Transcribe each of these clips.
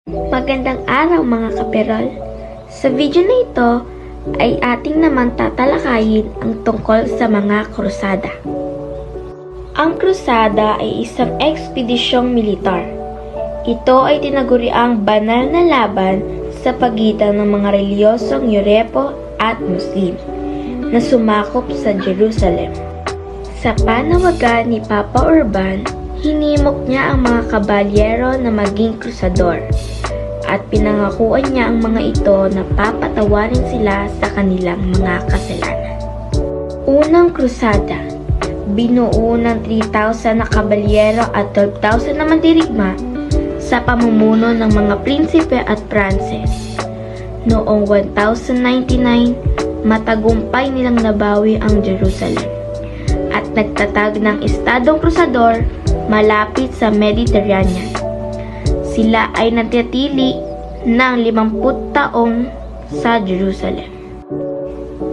Magandang araw mga kaperol! Sa video na ito ay ating naman tatalakayin ang tungkol sa mga krusada. Ang krusada ay isang ekspedisyong militar. Ito ay tinaguriang banal na laban sa pagitan ng mga reliyosong Europo at Muslim na sumakop sa Jerusalem. Sa panawagan ni Papa Urban, hinimok niya ang mga kabalyero na maging krusador at pinangakuan niya ang mga ito na papatawarin sila sa kanilang mga kasalanan. Unang krusada, binuo ng 3,000 na kabalyero at 12,000 na mandirigma sa pamumuno ng mga prinsipe at pranses. Noong 1099, matagumpay nilang nabawi ang Jerusalem at nagtatag ng estadong krusador malapit sa Mediterranean. Sila ay natitili ng 50 taong sa Jerusalem.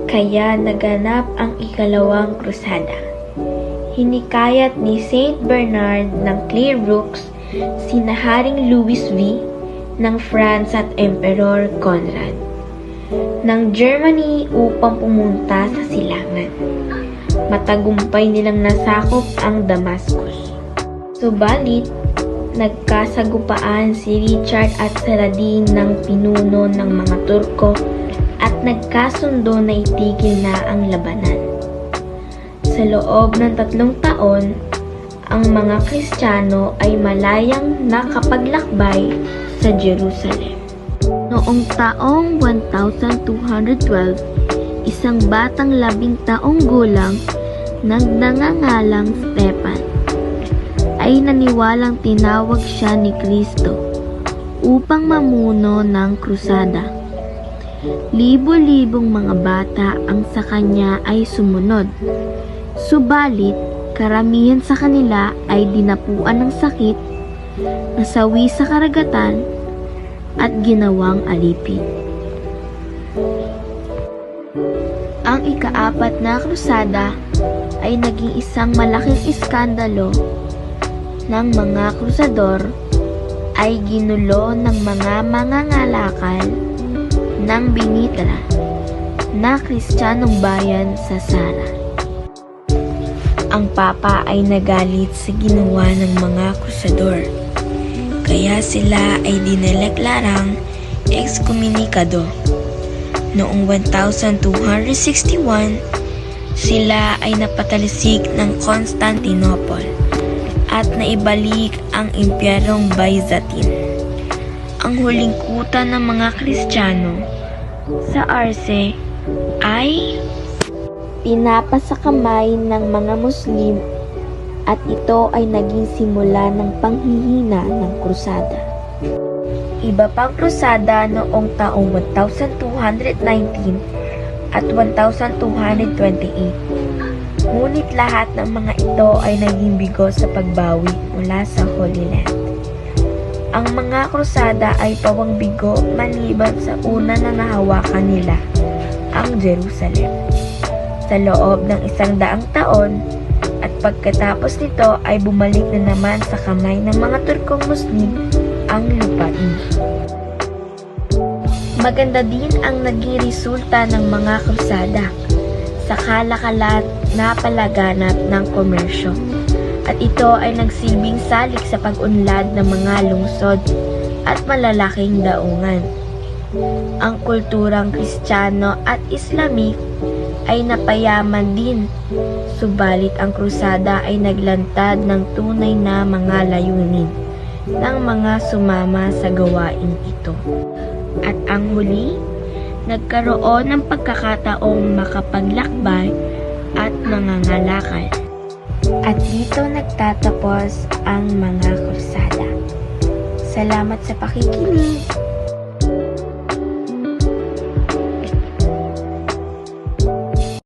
Kaya naganap ang ikalawang krusada. Hinikayat ni Saint Bernard ng Clairvaux sina Haring Louis V ng France at Emperor Conrad ng Germany upang pumunta sa silangan. Matagumpay nilang nasakop ang Damascus. Subalit, nagkasagupaan si Richard at Saladin ng pinuno ng mga Turko at nagkasundo na itigil na ang labanan. Sa loob ng 3 taon, ang mga Kristiyano ay malayang nakapaglakbay sa Jerusalem. Noong taong 1212, isang batang 10 taong gulang nangangalang Stephen ay naniwalang tinawag siya ni Kristo upang mamuno ng krusada. Libo-libong mga bata ang sa kanya ay sumunod. Subalit, karamihan sa kanila ay dinapuan ng sakit, nasawi sa karagatan, at ginawang alipin. Ang ika-4 na krusada ay naging isang malaking iskandalo ng mga krusador ay ginulo ng mga mangangalakal ng Binitra na Kristiyanong bayan sa Sara. Ang Papa ay nagalit sa ginawa ng mga krusador, kaya sila ay dineklarang excommunicado. Noong 1261, sila ay napatalisik ng Constantinople at naibalik ang Imperyong Byzantine. Ang huling kuta ng mga Kristiyano sa Arce ay pinapa sa kamay ng mga Muslim at ito ay naging simula ng panghihina ng krusada. Iba pang krusada noong taong 1219 at 1228. Ngunit lahat ng mga ito ay naging bigo sa pagbawi mula sa Holy Land. Ang mga krusada ay pawang bigo maliban sa una na nahawakan nila, ang Jerusalem, sa loob ng 100 taon, at pagkatapos nito ay bumalik na naman sa kamay ng mga Turkong Muslim ang lupain. Maganda din ang naging resulta ng mga krusada sa kalakalat na palaganap ng komersyo, at ito ay nagsilbing salik sa pag-unlad ng mga lungsod at malalaking daungan. Ang kulturang Kristiyano at Islamic ay napayaman din, subalit ang krusada ay naglantad ng tunay na mga layunin ng mga sumama sa gawain ito. At ang huli, nagkaroon ng pagkakataong makapaglakbay at mangangalakal. At dito nagtatapos ang mga krusada. Salamat sa pakikinig!